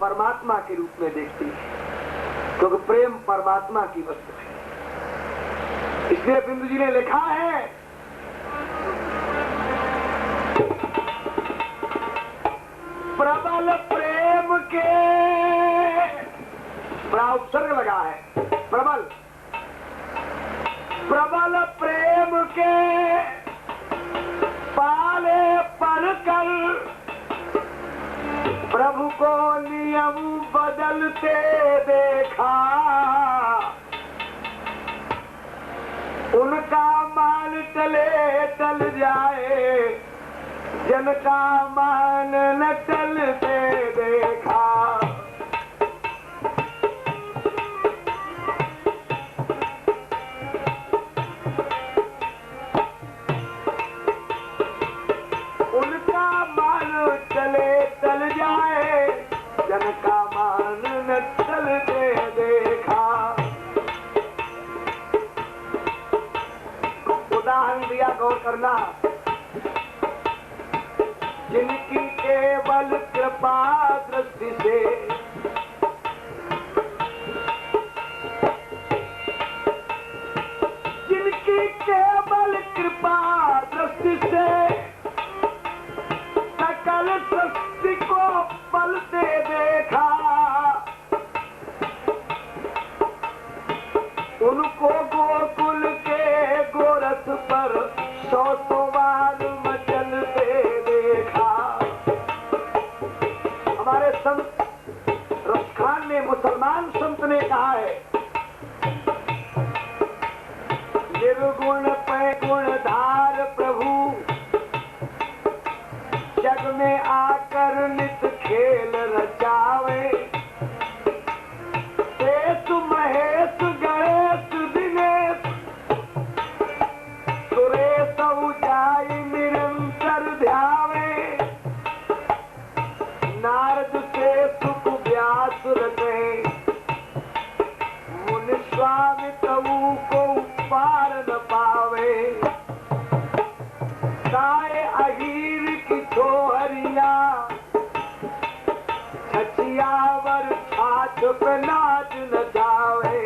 परमात्मा के रूप में देखती है, क्योंकि प्रेम परमात्मा की वस्तु है। इसलिए बिंदु जी ने लिखा है, प्रबल प्रेम के, बड़ा उपसर्ग लगा है, प्रबल प्रबल प्रेम के पाले पर कर प्रभु को नियम बदलते देखा। उनका मान चले चल जाए, जन का मान न चलते देखा। उनका मान चले चल जाए, जन का मान न चलते देखा। उदाहरण दिया, गौर करना। जिनकी केवल कृपा दृष्टि से जिनकी केवल कृपा दृष्टि से सकल सृष्टि को पलते देखा। उनको गोकुल के गोरख पर सौ बार मचलते देखा। हमारे संत रसखान ने, मुसलमान संत ने कहा है, निर्गुण पे गुणधार प्रभु जग में आकर नित खेल रचावे। शेष महेश गणेश दिनेश सुरेश उजाई निरंतर ध्यावे। नारद से सुख व्यास रचे, मुनि स्वामी तऊ को पार न पावे। गाय अहीर की छोहरिया छछियावर छाछ पे नाच न जावे।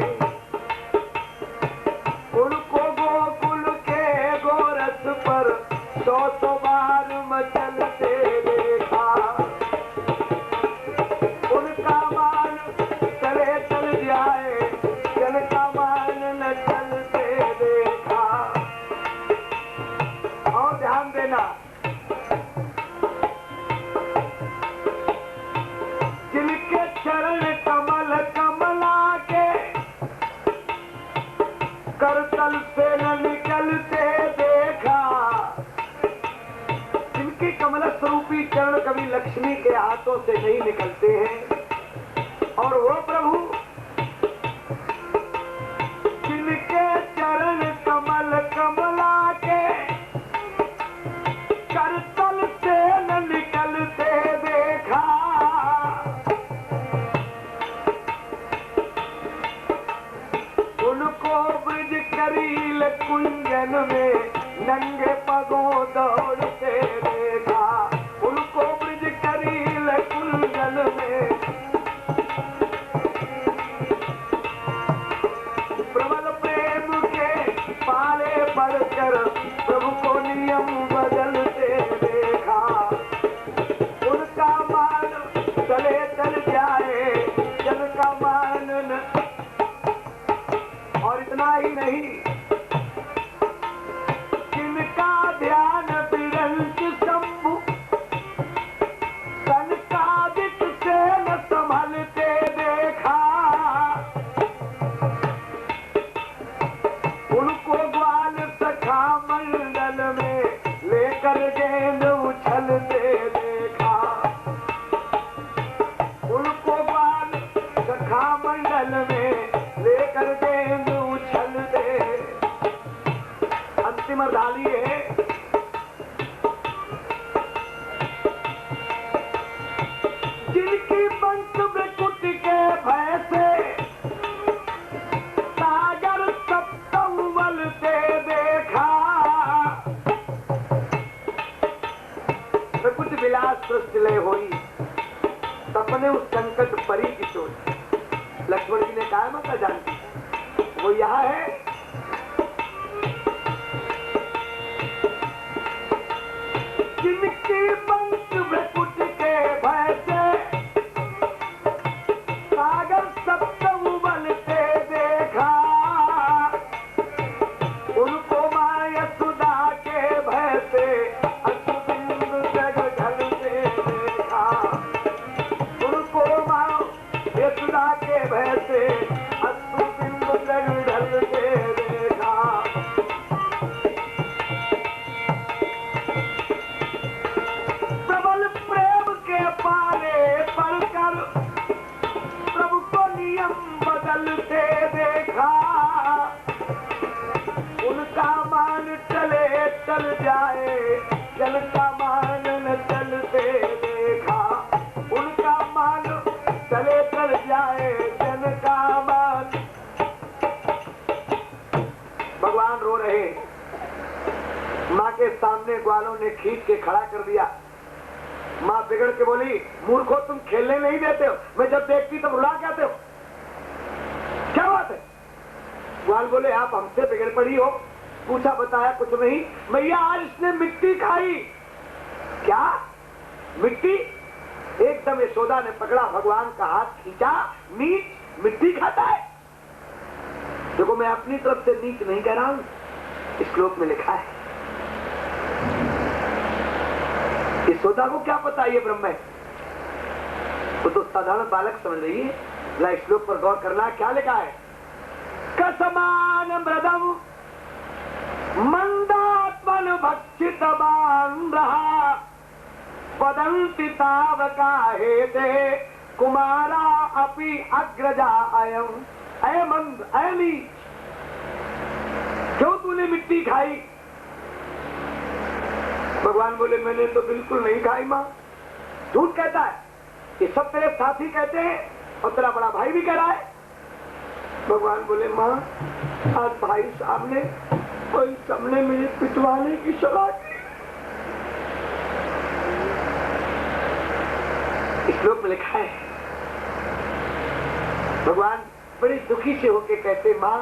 उनको गोकुल के गोरख पर सौ बार मचलते देखा। उनका मान चले चल जाए, जन का मान न चलते देखा। और ध्यान देना, जिनके चरण कमल कमला के करतल से न निकलते देखा। जिनके कमल स्वरूपी चरण कभी लक्ष्मी के हाथों से नहीं निकलते हैं, और वो प्रभु जिनके चरण कमल कमला के करतल से न निकलते देखा। उनको ब्रज करील कुंजन में नंगे पगों दौड़ते देखा। उनको ब्रज करील कुंजन में प्रबल प्रेम के पाले पड़कर प्रभु को नियम बदलते देखा। उनका मान चले चल जाए, जन का मान न। और इतना ही नहीं, जिनका ध्यान विरंच शंभु सनकादिक से न संभलते देखा। उनको ग्वाल सखा मंडल में लेकर गेंद उछलते देखा। उनको ग्वाल सखा मंडल में लेकर गेंद उछलते। अंतिम डाली है, जिनकी पंच विकुट के भय से सागर सप्तमलते देखा। विकुट विलास सृष्टि होई, तब अपने उस संकट परी की सोच। लक्ष्मण जी ने कहा माता जानकी वो यहाँ है। जिनकी पंख भ्रकुट के भय से सागर सप्त उबलते देखा, उनको माँ यशोदा के भय से अश्रुबिंदु जग ढलते देखा, उनको माँ यशोदा के भय से अश्रुबिंदु जग ढलते देखा। प्रबल प्रेम के पाले पड़कर प्रभु को नियम बदलते देखा, उनका मान चले चल जाए जल का मान न चलते देखा, उनका मान चले चल जाए जन का मान। भगवान रो रहे, माँ के सामने ग्वालों ने खींच के खड़ा कर दिया। माँ बिगड़ के बोली, मूर्खो तुम खेलने नहीं देते हो, मैं जब देखती तब रुला के आते हो, क्या बात है? ग्वाल बोले आप हमसे बिगड़ पड़ी हो, पूछा बताया कुछ नहीं। मैया आज इसने मिट्टी खाई। क्या मिट्टी? एकदम यशोदा ने पकड़ा भगवान का हाथ, खींचा, नीच मिट्टी खाता है। देखो मैं अपनी तरफ से नीच नहीं कह रहा हूं, इस श्लोक में लिखा है। यशोदा को क्या पता ये ब्रह्म है, वो तो साधारण बालक समझ रही है। जरा इस श्लोक पर गौर करना, क्या लिखा है? कसमान मृदम मंदात्मन भक्षित बांधहा वदन्ति तावका हेते कुमारा अपि अग्रजा अयम। अय मंद, अय नीच, क्यों तूने मिट्टी खाई? भगवान बोले मैंने तो बिल्कुल नहीं खाई माँ। झूठ कहता है, ये सब तेरे साथी कहते हैं और तेरा बड़ा भाई भी कह रहा है। भगवान बोले माँ आज भाई सामने कोई सबने मुझे पिटवाने की सलाह की। इस श्लोक में लिखा है, भगवान बड़ी दुखी से होके कहते माँ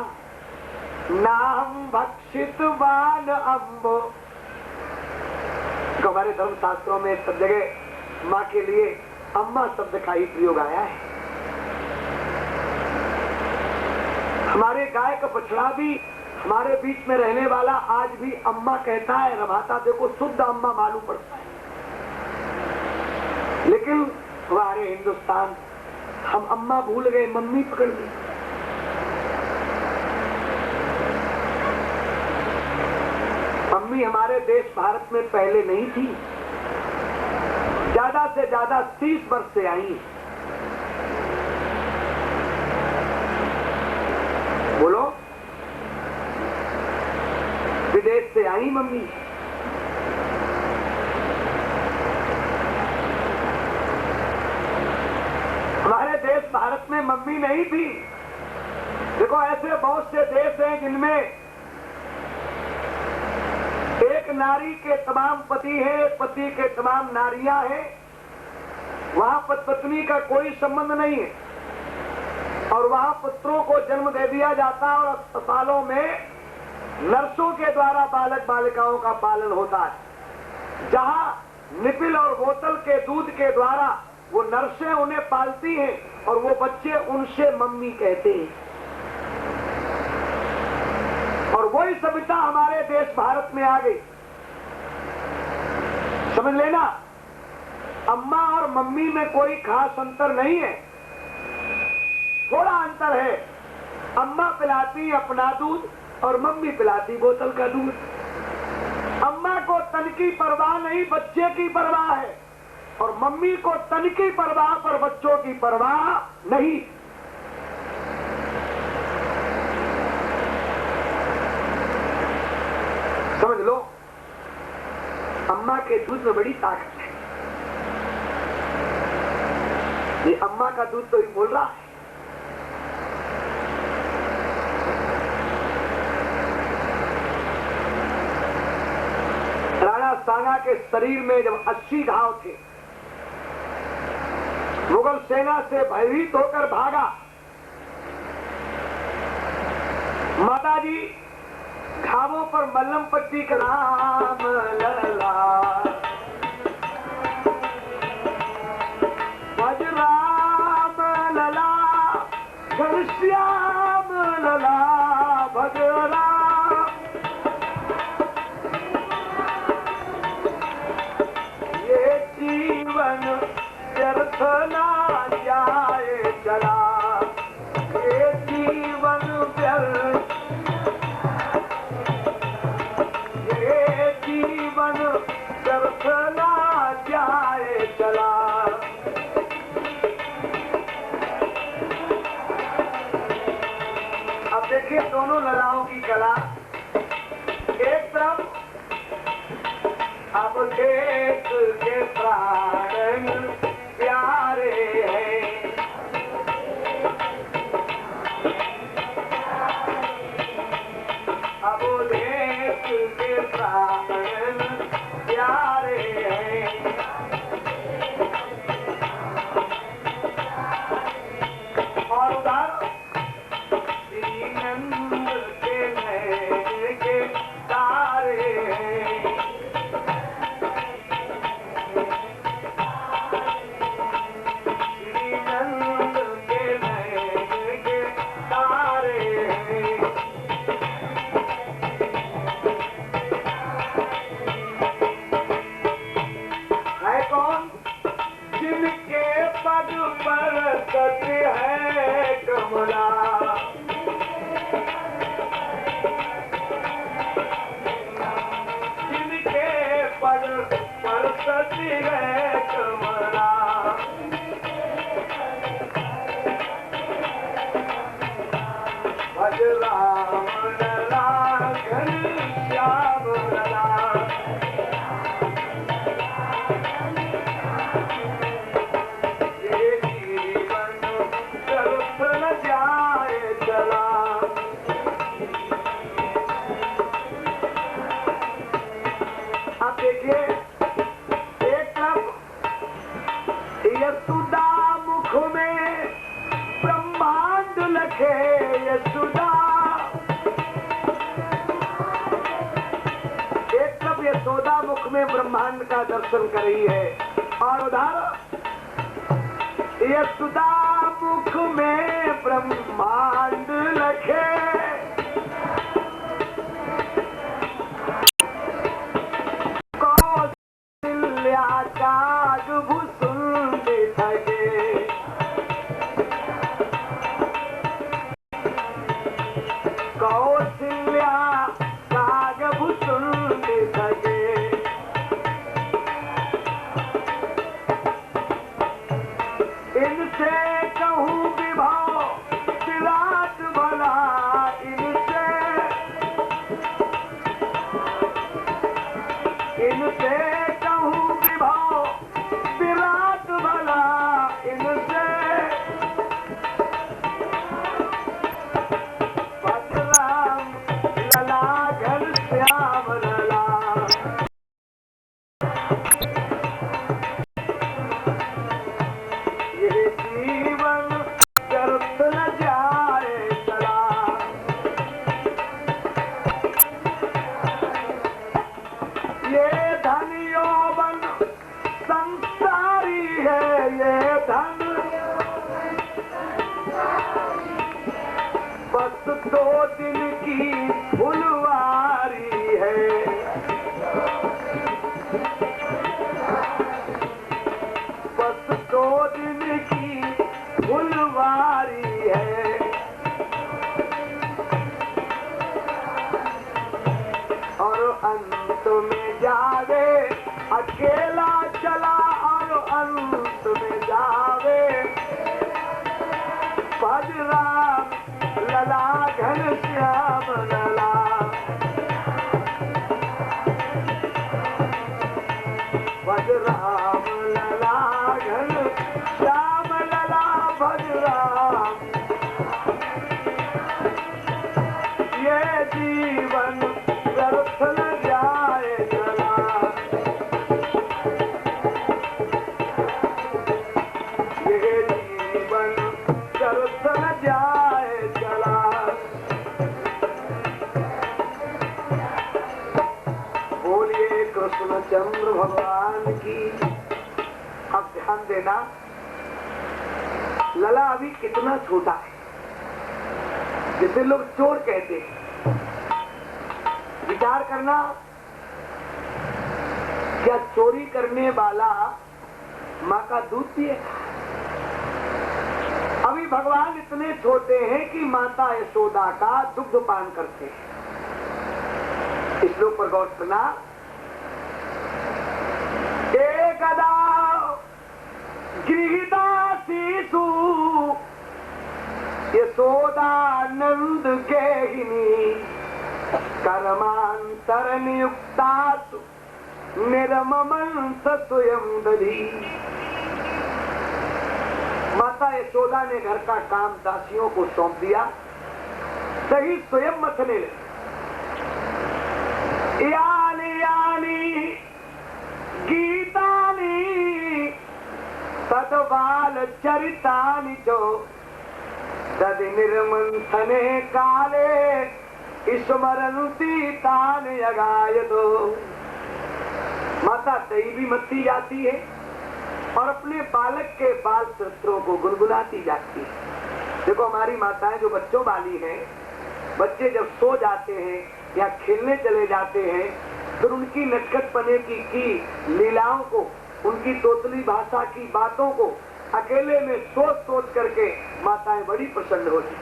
नाम भक्षित वान अम्बो। हमारे धर्म शास्त्रों में सब जगह माँ के लिए अम्मा शब्द का ही प्रयोग आया है। हमारे गाय का बछड़ा भी हमारे बीच में रहने वाला आज भी अम्मा कहता है। रभाता देखो शुद्ध अम्मा मालूम पड़ता है, लेकिन हमारे हिंदुस्तान हम अम्मा भूल गए, मम्मी पकड़ ली। मम्मी हमारे देश भारत में पहले नहीं थी, ज्यादा से ज्यादा 30 वर्ष से आई। बोलो, विदेश से आई मम्मी। हमारे देश भारत में मम्मी नहीं थी। देखो ऐसे बहुत से देश हैं जिनमें एक नारी के तमाम पति है, पति के तमाम नारियां हैं, वहां पत्नी का कोई संबंध नहीं है और वहां पुत्रों को जन्म दे दिया जाता है और अस्पतालों में नर्सों के द्वारा बालक बालिकाओं का पालन होता है, जहां निपिल और बोतल के दूध के द्वारा वो नर्सें उन्हें पालती हैं और वो बच्चे उनसे मम्मी कहते हैं। और वही सभ्यता हमारे देश भारत में आ गई। समझ लेना, अम्मा और मम्मी में कोई खास अंतर नहीं है, थोड़ा अंतर है। अम्मा पिलाती अपना दूध और मम्मी पिलाती बोतल का दूध। अम्मा को तन की परवाह नहीं, बच्चे की परवाह है, और मम्मी को तन की परवाह पर बच्चों की परवाह नहीं। समझ लो, अम्मा के दूध में बड़ी ताकत है। ये अम्मा का दूध तो ही बोल रहा है। राणा सांगा के शरीर में जब 80 घाव थे, वो मुगल सेना से भयभीत होकर भागा। माताजी घावों पर मल्लम पट्टी का नाम लला, भजराम लला, घनश्याम लला, भजराम। ये जीवन व्यर्थ ना जाए चला, ये जीवन व्यर्थ, ये जीवन व्यर्थ ना जाए चला। अब देखिए दोनों ललाओं की कला। एक तरफ अब देश के प्राण प्यारे हैं, अब देश के प्राण प्यारे हैं, और उधर नंद के नैन के तारे हैं, नंद के नैन के तारे हैं। है कौन? जिनके पग पर सत्य है कमला, जिनके पग पर सत्य है कमला, भज राम लला, घनश्याम लला, ये जीवन व्यर्थ न जाए चला। अब देखिए एक तरफ यशोदा मुख में ब्रह्मांड लखे, यशोदा एक तरफ यशोदा मुख में ब्रह्मांड का दर्शन कर रही है, और उधर यशोदा मुख में ब्रह्मांड लखे, कौशल्या काग भुसुंड थके, कौशल्या काग भुसुंड थके, इनसे कहूँ विभव विराट भला, इनसे कहूँ विभव विराट भला, इनसे भजराम लला, घनश्याम लला, ये जीवन व्यर्थ न जाए चला। ये धन यौवन संसारी है, ये धन बस 2 दिन की फुलवारी है, बस 2 दिन की फुलवारी है, और अंत में जावे अकेला चला, और अंत में जावे भज राम लला, घनश्याम लला, भज राम लला, घनश्याम लला, भज राम। ये जीवन व्यर्थ न जाए चला, ये दर्शन जाए चला। बोलिए कृष्णचंद्र भगवान की। अब ध्यान देना, लला अभी कितना छोटा है, जिसे लोग चोर कहते हैं। विचार करना, क्या चोरी करने वाला माँ का दूध पिए? अभी भगवान इतने छोटे हैं कि माता यशोदा का दुग्ध पान करते हैं। इस लोग पर गौर करना। एकदा गृहीता शिशु यशोदानंद गेहिनी कर्मांतर नियुक्तासु निर्ममंस स्वयं दधी। माता यशोदा ने घर का काम दासियों को सौंप दिया, सही स्वयं मथने लगे। यानी यानी गीतानी तदबाल चरितानि जो तद निर्मंथने काले स्मरन्ति तान यगायतो। माता दही भी मथी जाती है और अपने बालक के बाल चरित्रों को गुनगुनाती जाती है। देखो हमारी माताएं जो बच्चों वाली हैं, बच्चे जब सो जाते हैं या खेलने चले जाते हैं, फिर उनकी नटखटपने की लीलाओं को, उनकी तोतली भाषा की बातों को अकेले में सोच सोच करके माताएं बड़ी प्रसन्न होती।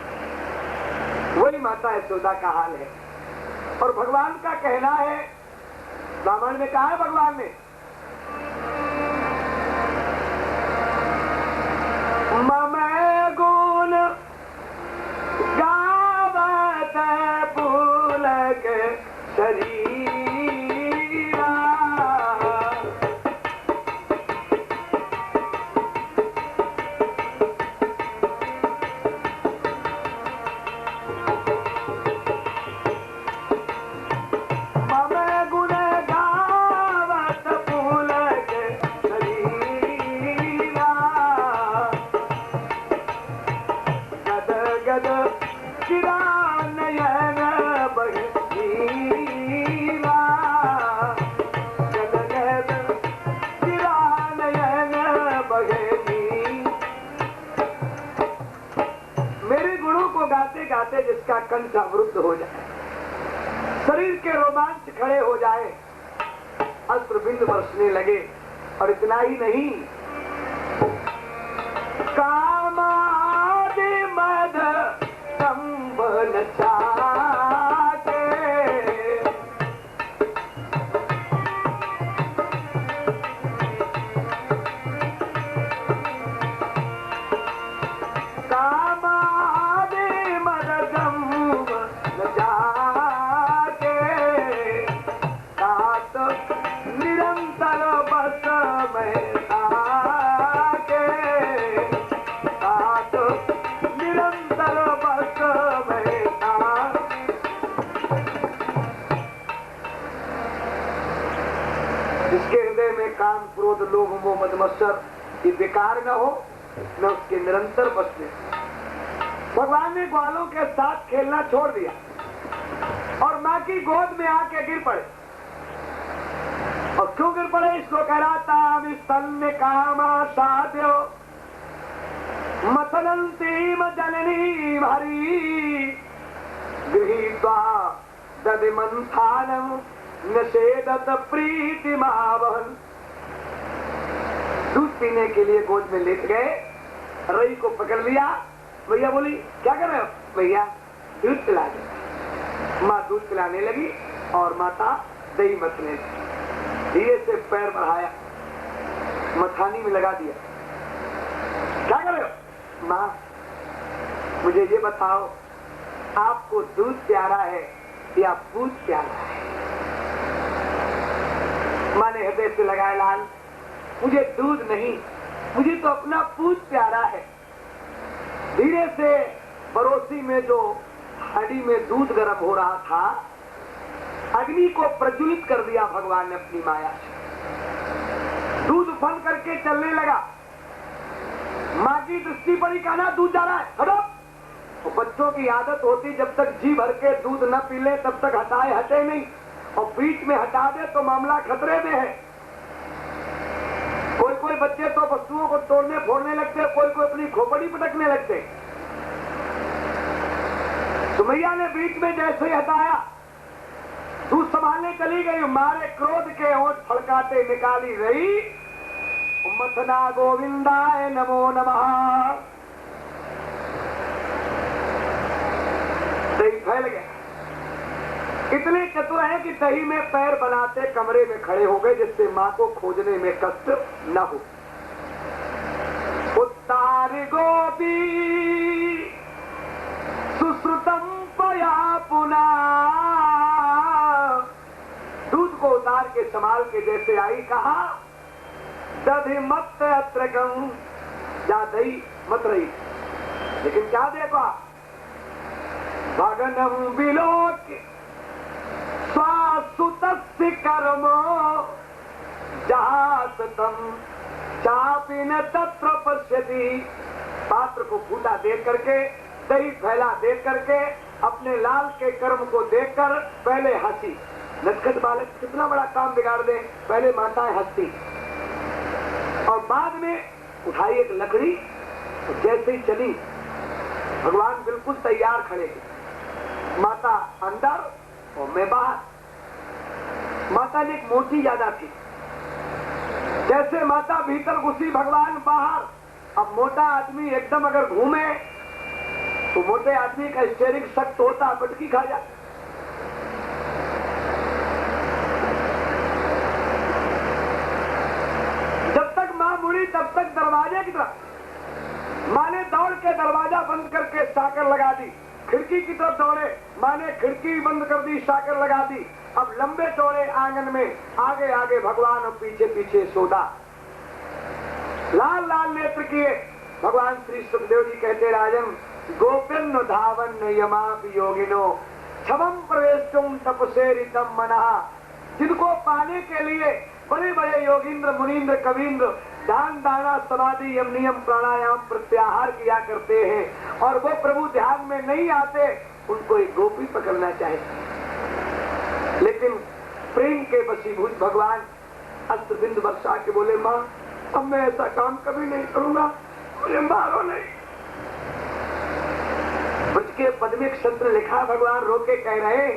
वही माता यशोदा का हाल है। और भगवान का कहना है, रामायण में कहा है भगवान ने, मम गुण गावत पुलक शरीरा। जिसका कंठ अवरुद्ध हो जाए, शरीर के रोमांच खड़े हो जाए, अश्रु बिंदु बरसने लगे। और इतना ही नहीं, कामादि मद संबल चाके, काम क्रोध लोभ मोह मद मत्सर ये बेकार न हो, न उसके निरंतर बसने। भगवान ने ग्वालों के साथ खेलना छोड़ दिया और माँ की गोद में आके गिर पड़े। और क्यों गिर पड़े? इसको कह रहा था, स्तन्य कामा साध्यो मथनंतीम जननी हरी गृहीत्वा दधिमंथानम निषेधत प्रीति मावहन। दूध पीने के लिए गोद में लेट गए, रई को पकड़ लिया। भैया बोली क्या कर रहे हो? भैया दूध पिला दे। माँ दूध पिलाने लगी और माता दही मथने लगी। धीरे से पैर बढ़ाया, मथानी में लगा दिया। क्या कर रहे हो? माँ मुझे ये बताओ, आपको दूध प्यारा है या पूछ प्यारा है? माँ ने हृदय से लगाया, लाल मुझे दूध नहीं, मुझे तो अपना पूछ प्यारा है। धीरे से पड़ोसी में जो हांडी में दूध गर्म हो रहा था, अग्नि को प्रज्वलित कर दिया भगवान ने अपनी माया से। दूध उफल करके चलने लगा। माँ की दृष्टि पड़ी, कहना दूध जा रहा है, हटो। तो बच्चों की आदत होती जब तक जी भर के दूध न पी ले तब तक हटाए हटे नहीं, और बीच में हटा दे तो मामला खतरे में है। कोई कोई बच्चे तो वस्तुओं को तोड़ने फोड़ने लगते, कोई कोई अपनी खोपड़ी पटकने लगते। तो मैया ने बीच में जैसे ही हटाया, दूध संभालने चली गई, मारे क्रोध के होंठ फड़काते निकाली रही, मथना गोविंदाय नमो नमः। दही फैल गया। इतने चतुर है कि दही में पैर बनाते कमरे में खड़े हो गए, जिससे मां को खोजने में कष्ट न हो। उत्तार गोपी सुश्रुतम पया पुना, दूध को उतार के संभाल के जैसे आई, कहा दधि मत अत्र गं, जा दही मत रही। लेकिन क्या देखा, भगनम विलोक स्वासुतस्य कर्मो जहासतम चापिन तत्र पश्यति। पात्र को फूटा देख करके, दही फैला देख करके, अपने लाल के कर्म को देखकर पहले हंसी। नटखट बालक कितना बड़ा काम बिगाड़ दे, पहले माताएं हंसती और बाद में उठाई एक लकड़ी, जैसे ही चली भगवान बिल्कुल तैयार खड़े, माता अंदर और मैं बाहर। माता ने एक मोटी ज्यादा थी, जैसे माता भीतर घुसी भगवान बाहर। अब मोटा आदमी एकदम अगर घूमे तो मोटे आदमी का स्टीयरिंग सख्त होता, पटकी खा जाता। जब तक मां मुड़ी तब तक दरवाजे की तरफ, मां ने दौड़ के दरवाजा बंद करके साकर लगा दी। खिड़की की तरफ दौड़े, मां ने खिड़की बंद कर दी, साकर लगा दी। अब लंबे चौड़े आंगन में आगे आगे भगवान और पीछे पीछे सोदा। लाल लाल नेत्र किए भगवान श्री सुखदेव जी कहते, राजन गोपिन धावन यमा योगिनो क्षमम प्रवेशुम तपसेरितम मनः। जिनको पाने के लिए बड़े बड़े योगींद्र मुनींद्र कवींद्र दान दाना समाधि यम नियम प्राणायाम प्रत्याहार किया करते हैं, और वो प्रभु ध्यान में नहीं आते, उनको एक गोपी पकड़ना चाहिए। लेकिन प्रेम के वशीभूत भगवान अस्त्र बिंदु वर्षा के बोले, मां अब मैं ऐसा काम कभी नहीं करूंगा, मुझे मारो नहीं। ब्रज के पद में क्षत्र लिखा, भगवान रोके कह रहे,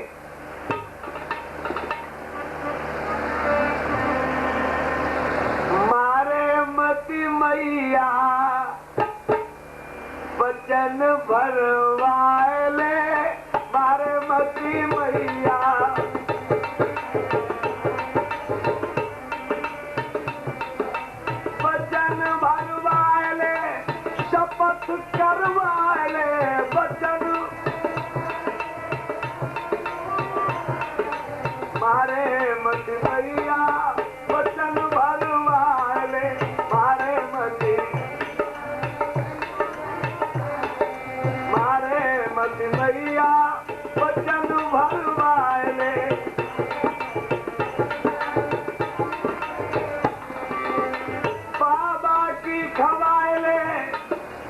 मारे मति मैया वचन भरवाले, मारे मति मैया वचन भरवाले, शपथ करवाले, वचन मारे मति मैया वचन भरवाले, मारे मति मैया वचन भरवाले। बाबा की खवाले,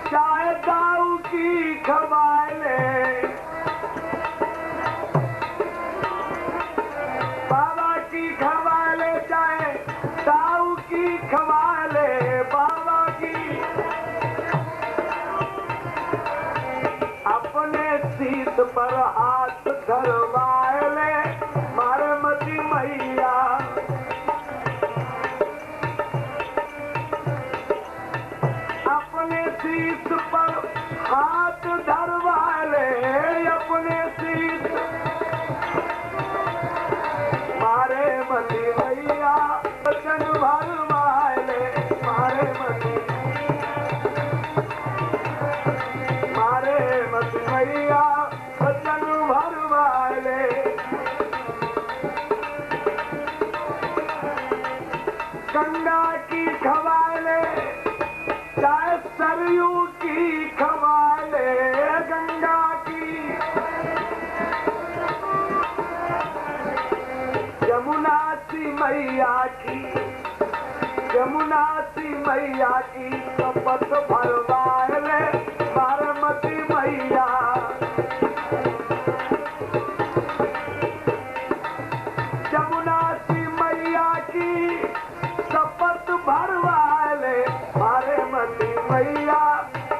चाहे दाऊ की खवाले, बाबा की खवाले, चाहे दाऊ की खवाले, बाबा की अपने सीत पर हाथ धरवाले, मारे मती मैया अपने सीत पर हाथ धरवाले, अपने सीत मारे मती मैया वचन भरवाले, मारे मती मैया वचन भरवाले। गंगा की खवाले, चाहे सरयू की खवाले, गंगा की यमुना सी मैया की, यमुना सी मैया की शपथ भरवाए ले बारामती मैया। जमुना सी मैया की शपथ भरवाए ले बारामती मैया,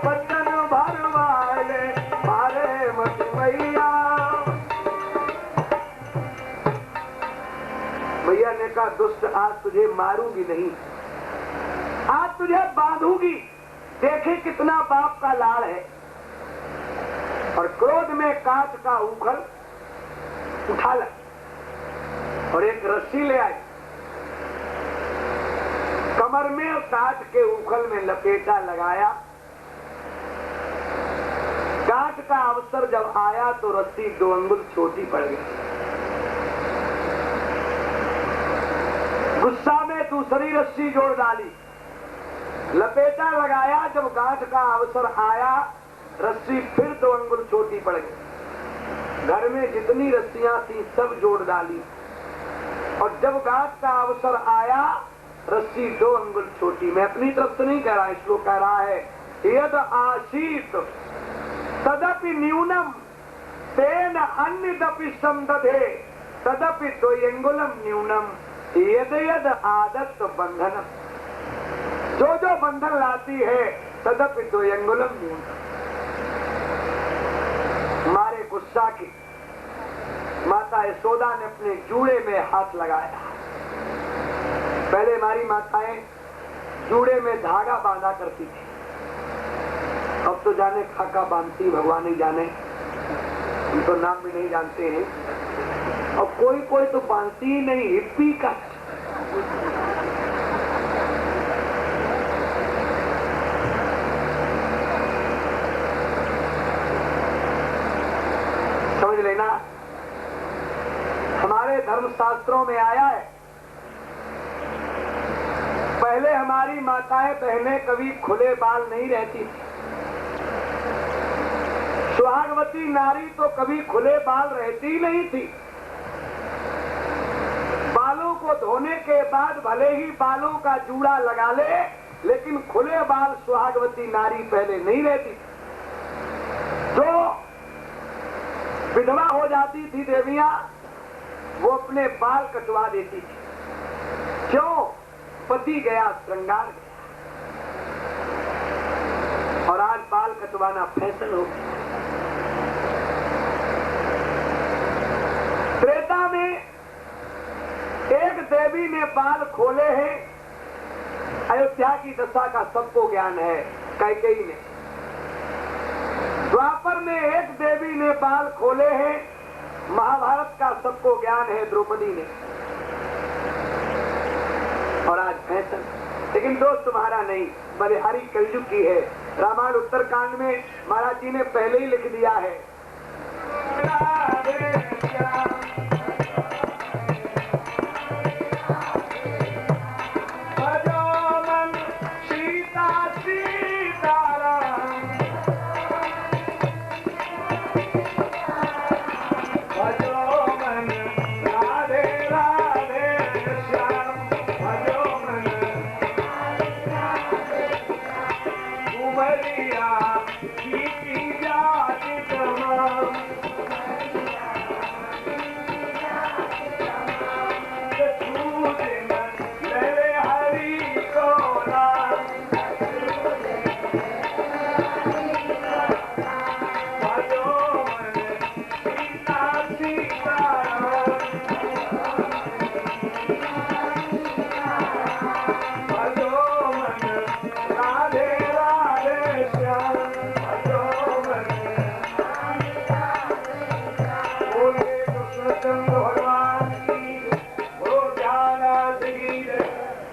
वचन भरवाए ले बारामती मैया। मैया ने कहा दुष्ट आज तुझे मारूंगी नहीं, आज तुझे बांधूंगी। देखे कितना बाप का लाड़ है। और क्रोध में कांच का उखल उठा ला और एक रस्सी ले आई, कमर में कांच के उखल में लपेटा लगाया। कांच का अवसर जब आया तो रस्सी 2 अंगुल छोटी पड़ गई। गुस्सा में दूसरी रस्सी जोड़ डाली, लपेटा लगाया। जब गांठ का अवसर आया रस्सी फिर 2 अंगुल छोटी पड़ गई। घर में जितनी रस्सियां थी सब जोड़ डाली और जब गांठ का अवसर आया रस्सी 2 अंगुल छोटी। मैं अपनी तरफ से नहीं कह रहा, श्लोक कह रहा है यद आसीत तदपि न्यूनम तेन अन्यदपि समदधे तदपि 2 अंगुलम न्यूनम यद यद आदत बंधनम। जो जो बंधन लाती है तदपि 2 अंगुलम न्यूनम। मारे गुस्सा की माता यशोदा ने अपने जूड़े में हाथ लगाया। पहले हमारी माताएं जूड़े में धागा बांधा करती थी, अब तो जाने खाका बांधती भगवान ही जाने, हम तो नाम भी नहीं जानते हैं। और कोई कोई तो बांधती ही नहीं, हिप्पी का। समझ लेना, हमारे धर्मशास्त्रों में आया है पहले हमारी माताएं बहनें कभी खुले बाल नहीं रहती थी। सुहागवती नारी तो कभी खुले बाल रहती नहीं थी। बालों को धोने के बाद भले ही बालों का जूड़ा लगा ले, लेकिन खुले बाल सुहागवती नारी पहले नहीं रहती। जो विधवा हो जाती थी देवियां, वो अपने बाल कटवा देती थी। क्यों? पति गया, श्रृंगार गया। और आज बाल कटवाना फैशन हो गया। त्रेता में एक देवी ने बाल खोले हैं। अयोध्या की दशा का सबको ज्ञान है, कैकेयी ने। द्वापर में एक देवी ने बाल खोले हैं। महाभारत का सबको ज्ञान है, द्रौपदी ने। और आज फैशन। लेकिन दोस्त तुम्हारा नहीं, बलिहारी कलयुग की है। रामायण उत्तरकांड में महाराज जी ने पहले ही लिख दिया है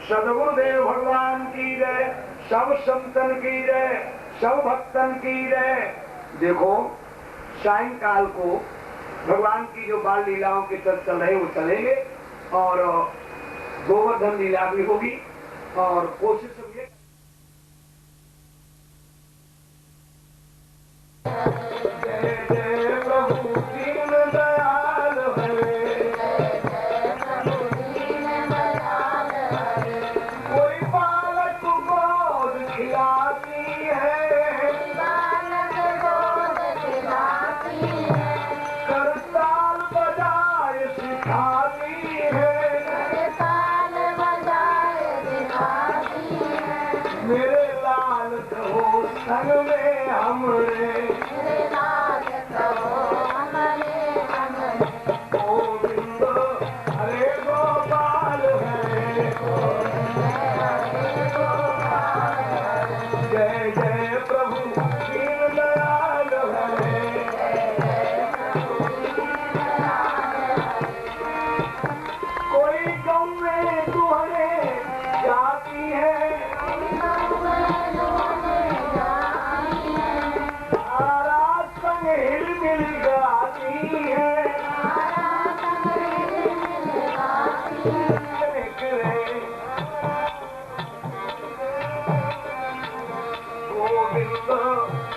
सदगुरुदेव भगवान की जय, सब संतन की जय, सब भक्तन की जय। देखो सायंकाल को भगवान की जो बाल लीलाओं के चल रहे वो चलेंगे और गोवर्धन लीला भी होगी। और कोशिश ये जय जय प्रभु दीन दयाल हरे, कोई बालक को संग में हमरे गोविंद हरे गोपाल हरे जय जय प्रभु दीन दयाल हरे कोई गौ में तुहरे जाती है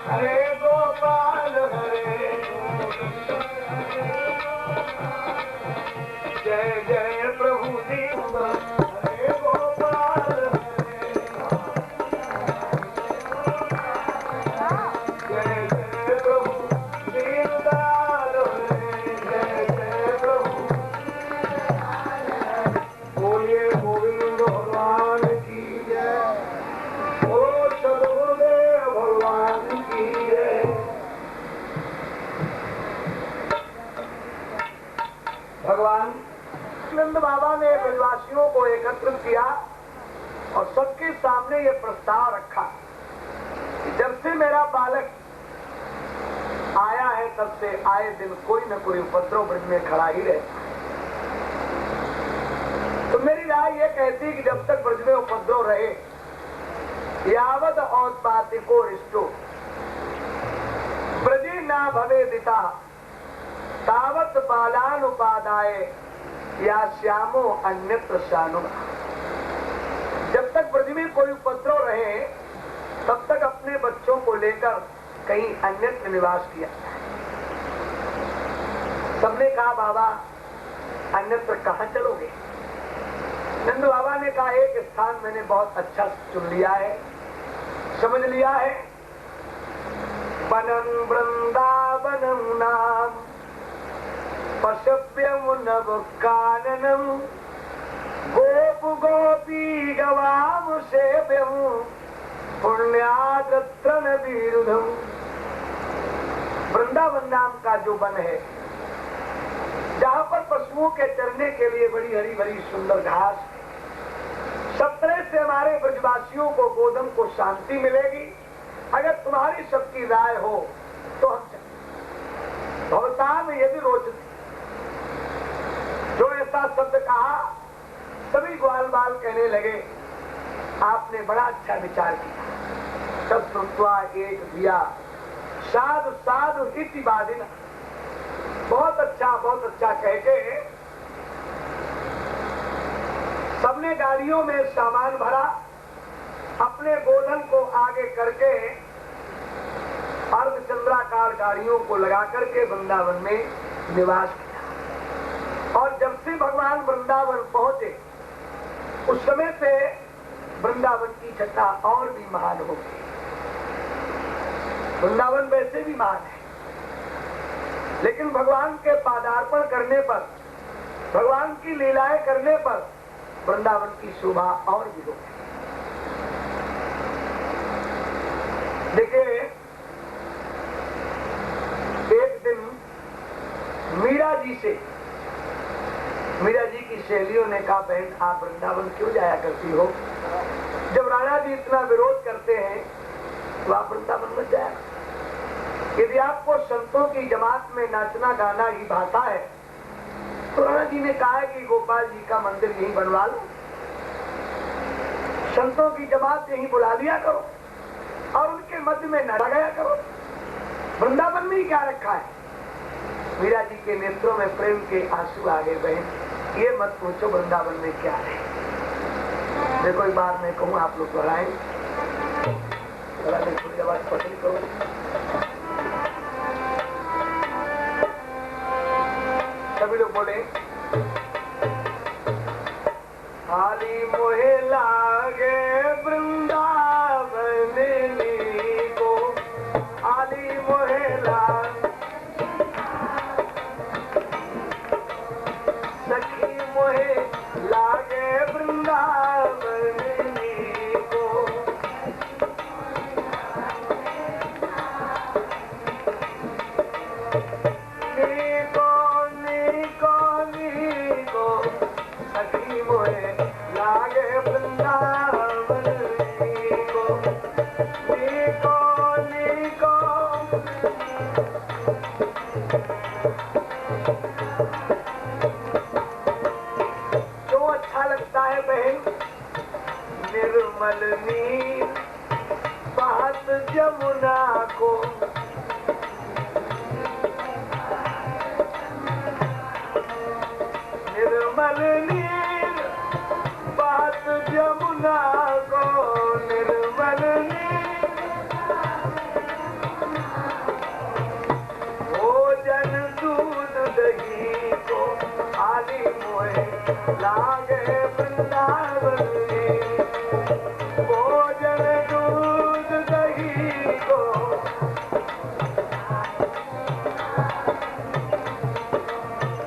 हरे गोपाल हरे जय जय प्रभु दीन हरे गोपाल हरे जय जय प्रभु दीन दयाल हरे जय जय प्रभु बोलिए गोविंद भगवान की जय बोलो सदगुरुदेव भगवान की जय। भगवान नंद बाबा ने ब्रजवासियों को एकत्रित किया और सबके सामने ये प्रस्ताव रखा कि जब से मेरा बालक आया है तब से आए दिन कोई न कोई उपद्रव ब्रज में खड़ा ही रहता है। तो मेरी राय ये कहती कि जब तक ब्रज में उपद्रव रहे यावद औत्पातिको रिष्टो ब्रजे ना भवेदिता तावत बालानुपादाय या श्यामो अन्यत्र शानु। जब तक ब्रज में कोई उपद्रव रहे तब तक अपने बच्चों को लेकर कहीं अन्यत्र निवास किया। सबने कहा बाबा अन्यत्र कहाँ चलोगे? नंद बाबा ने कहा एक स्थान मैंने बहुत अच्छा चुन लिया है, समझ लिया है। वनम वृंदावनम नाम पशव्यम नव काननम गोप गोपी गवाम सेव्यम पुण्याद्रतृण विरुद्धम। वृंदावन नाम का जो वन है जहाँ पर पशुओं के चरने के लिए बड़ी हरी भरी सुंदर घास है, सब तरह से हमारे ब्रजवासियों को गोदम को शांति मिलेगी। अगर तुम्हारी सबकी राय हो तो हम चलें। भवताम यदि रोचते जो ऐसा शब्द कहा सभी ग्वाल बाल कहने लगे आपने बड़ा अच्छा विचार किया। सब श्रुत्वा एक दिया साधु साधु इति बाधिना। बहुत अच्छा कह के सबने गाड़ियों में सामान भरा, अपने गोधन को आगे करके अर्धचंद्राकार गाड़ियों को लगा करके वृंदावन में निवास किया। और जब से भगवान वृंदावन पहुंचे उस समय से वृंदावन की छटा और भी महान हो गई। वृंदावन वैसे भी महान है, लेकिन भगवान के पादार्पण करने पर, भगवान की लीलाएं करने पर वृंदावन की शोभा और भी हो गई। देखिए एक दिन मीरा जी की सहेलियों ने कहा बहन आप वृंदावन क्यों जाया करती हो? जब राणा जी इतना विरोध करते हैं तो आप वृंदावन मत जाया। यदि आपको संतों की जमात में नाचना गाना ही भाता है तो राणा जी ने कहा है कि गोपाल जी का मंदिर यहीं बनवा लो, संतों की जमात यहीं बुला लिया करो और उनके मध्य में न गया करो। वृंदावन में ही क्या रखा है? मीरा जी के नेत्रों में प्रेम के आंसू आ गए। बहन ये मत पूछो वृंदावन में क्या है। देखो एक बार मैं कहूँ आप लोग दोहराएं, थोड़ी आवाज पसंद करो। सभी लोग बोले खाली मोहे लागे वृंदावन को, खाली मोहे लागे सखी मोहे लागे वृंदावन को। नीर बहत जमुना को, निर्मल नीर बहत जमुना को, निर्मल नीर भोजन दूध दही को, आली मोहे लागे वृंदावन में, भोजन दूध दही को,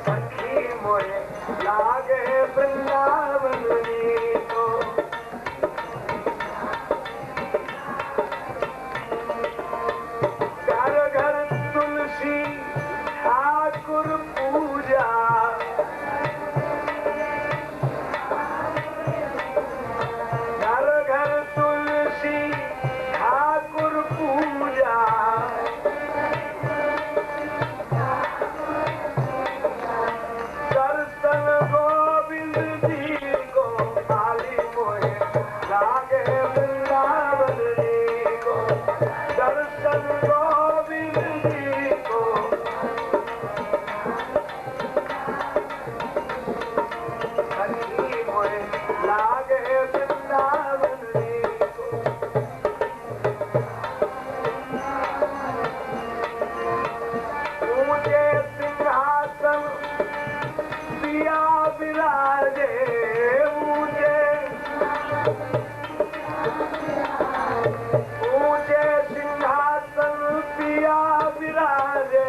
सखी मोहे लागे वृंदावन में को। घर घर तुलसी ठाकुर पूजा, घर घर तुलसी ठाकुर पूजा, दर्शन गोविंद जी को, आली मोहे लागे वृंदावन जी को, दर्शन गोविंद जी को, सखी मोहे लागे वृंदावन जी को। ऊंचे सिंहासन पिया विराजे, ऊंचे सिंहासन पिया विराजे,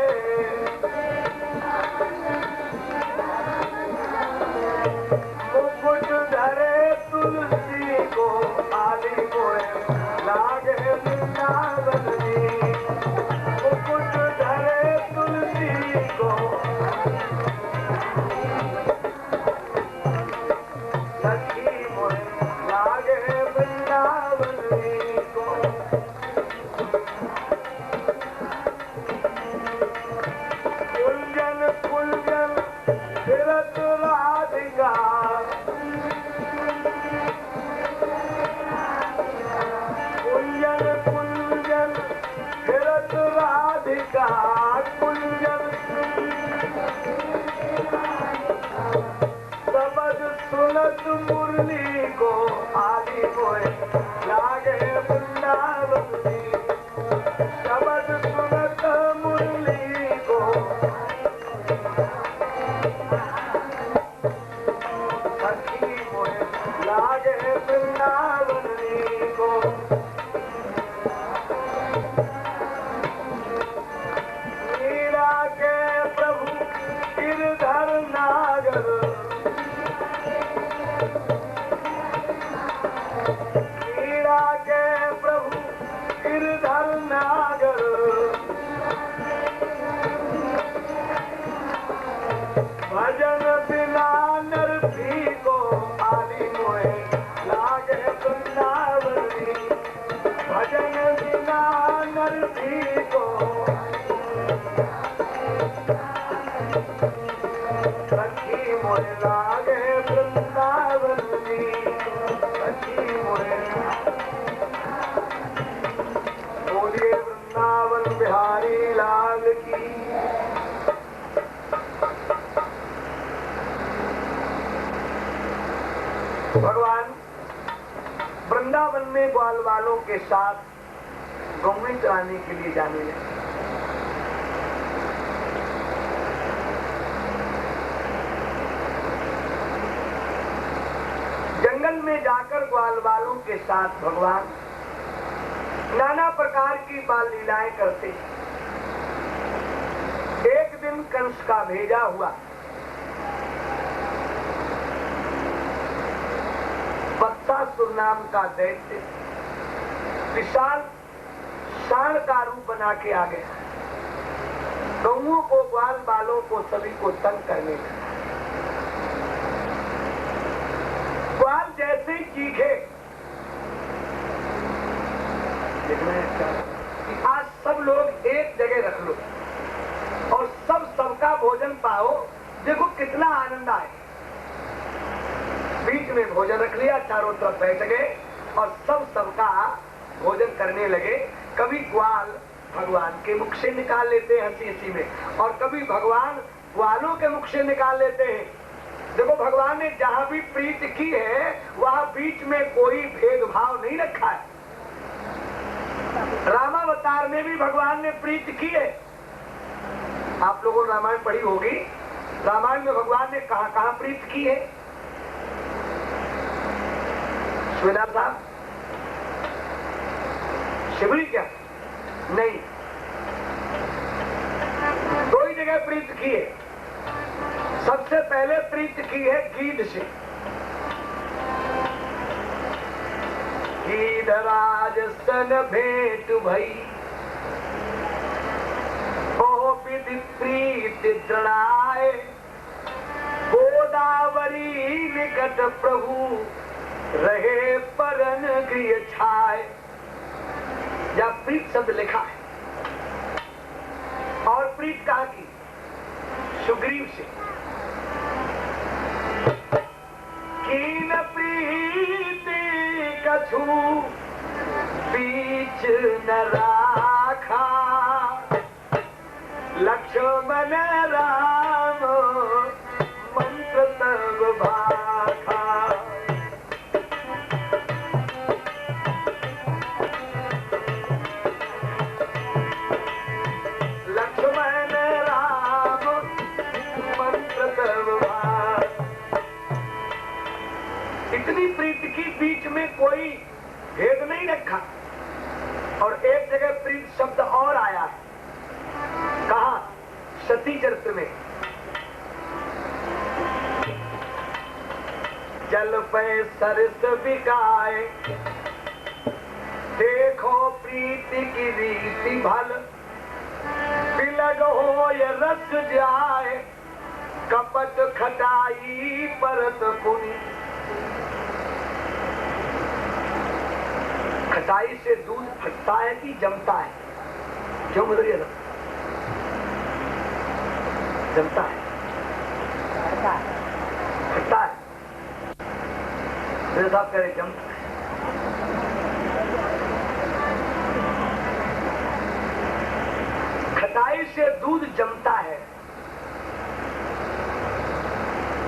मुकुट धरे तुलसी को, आली मोहे लागे वृंदावन जी, मुकुट धरे तुलसी को, सखी मोहे लागे वृंदावन जी को। कुंजन कुंजन फिरत राधिका, कुंजन कुंजन फिरत राधिका, कुंजन सबद सुनत मुरली को, आली मोहे लागे वृंदावन जी, सबद सुनत मुरली को, सखी मोहे लागे वृंदावन जी को। मीरा के प्रभु गिरधर नागर, मीरा के प्रभु गिरधर नागर, भजन बिना नर भी को, आली मोहे लागे वृंदावन जी, भजन बिना नर भी को, सखी मोहे लागे वृंदावन जी, सखी मोहे। बोलिए वृंदावन बिहारी लाल की। भगवान वृंदावन में ग्वाल वालों के साथ गौवें चराने के लिए जाने लगे। जंगल में जाकर ग्वाल वालों के साथ भगवान नाना प्रकार की बाल लीलाएं करते। एक दिन कंस का भेजा हुआ बत्सासुर नाम का दैत्य विशाल सांड का रूप बना के आ गया। गौओं को, ग्वाल बालों को, सभी को तंग करने लगा। ग्वाल जैसे ही चीखे, आज सब लोग एक जगह रख लो और सबका भोजन पाओ, देखो कितना आनंद आए। बीच में भोजन रख लिया, चारों तरफ बैठ गए और सबका भोजन करने लगे। कभी ग्वाल भगवान के मुख से निकाल लेते हैं हंसी हंसी में, और कभी भगवान ग्वालों के मुख से निकाल लेते हैं। देखो भगवान ने जहां भी प्रीत की है वहां बीच में कोई भेदभाव नहीं रखा है। रामावतार में भी भगवान ने प्रीत की है। आप लोगों ने रामायण पढ़ी होगी, रामायण में भगवान ने कहां कहां प्रीत की है? शिवनाथ साहब, शिवरी क्या? नहीं, दो ही जगह प्रीत की है। सबसे पहले प्रीत की है गीध से। गीधराज सन भेंट भई, बहु विधि प्रीत दृढ़ाए, गोदावरी निकट प्रभु रहे परन गृह छाए। या प्रीत शब्द लिखा है। और प्रीत कहाँ की? सुग्रीव से। कीन प्रीति कछु बीच न राखा, लक्ष्मण राम मंत्र तब भाखा। लक्ष्मण राम मंत्र तब भाखा। इतनी प्रीत की बीच में कोई भेद नहीं रखा। और एक जगह प्रीत शब्द और आया है। कहा? सती चरित्र में। जल पे सरस बिकाए, देखो प्रीति की रीति भल, पिलग हो ये रस जाए, कपट खटाई परत पुनि। खटाई से दूध फटता है कि जमता है? क्यों बोलिए ना? जमता है, फटता है। मेरे साहब कह रहे जमता है। खटाई से दूध जमता है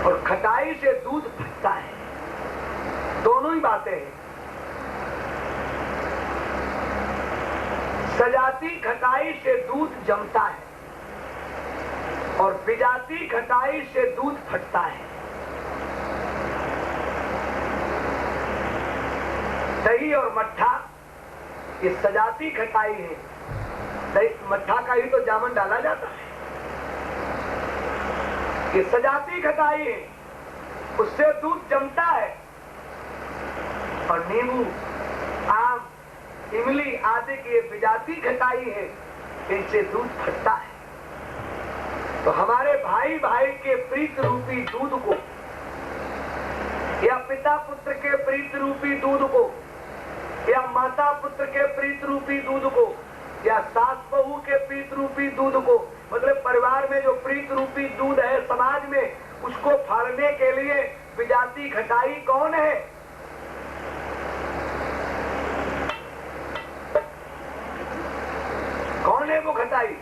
और खटाई से दूध फटता है। दोनों ही बातें हैं। सजाती खटाई से दूध जमता है और बिजाती खटाई से दूध फटता है। दही और मट्ठा ये सजाती खटाई है। दही मट्ठा का ही तो जामन डाला जाता है। ये सजाती खटाई है, उससे दूध जमता है। और नींबू, आम, इमली आदि की ये बिजाती खटाई है, इनसे दूध फटता है। तो हमारे भाई भाई के प्रीत रूपी दूध को, या पिता पुत्र के प्रीत रूपी दूध को, या माता पुत्र के प्रीत रूपी दूध को, या सास बहू के प्रीत रूपी दूध को, मतलब परिवार में जो प्रीत रूपी दूध है समाज में, उसको फाड़ने के लिए बिजाती खटाई कौन है? कौन है वो खटाई?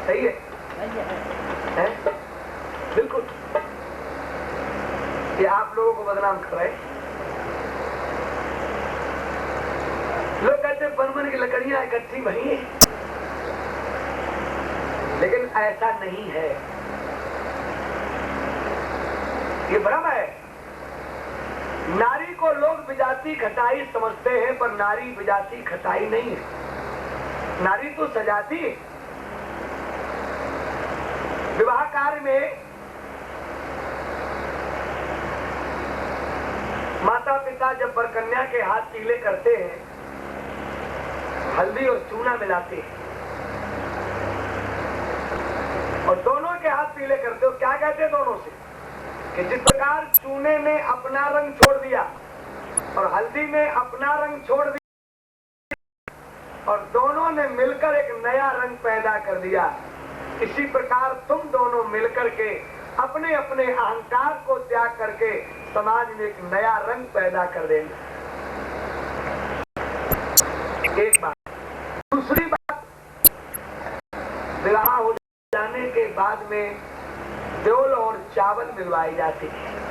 सही है? बिल्कुल। ये आप लोगों को बदनाम कर रहे हैं। लोग कहते हैं बन की लकड़ियां इकट्ठी वही है, लेकिन ऐसा नहीं है। ये भ्रम है। नारी को लोग बिजाती खटाई समझते हैं, पर नारी बिजाती खटाई नहीं है। नारी तो सजाती है। विवाह कार्य में माता पिता जब वरकन्या के हाथ पीले करते हैं, हल्दी और चूना मिलाते हैं और दोनों के हाथ पीले करते हो। क्या कहते हैं दोनों से? कि जिस प्रकार चूने ने अपना रंग छोड़ दिया और हल्दी ने अपना रंग छोड़ दिया और दोनों ने मिलकर एक नया रंग पैदा कर दिया, इसी प्रकार तुम दोनों मिलकर के अपने अपने अहंकार को त्याग करके समाज में एक नया रंग पैदा कर देंगे। एक बात। दूसरी बात, विवाह हो जाने के बाद में देवल और चावल मिलवाई जाती है।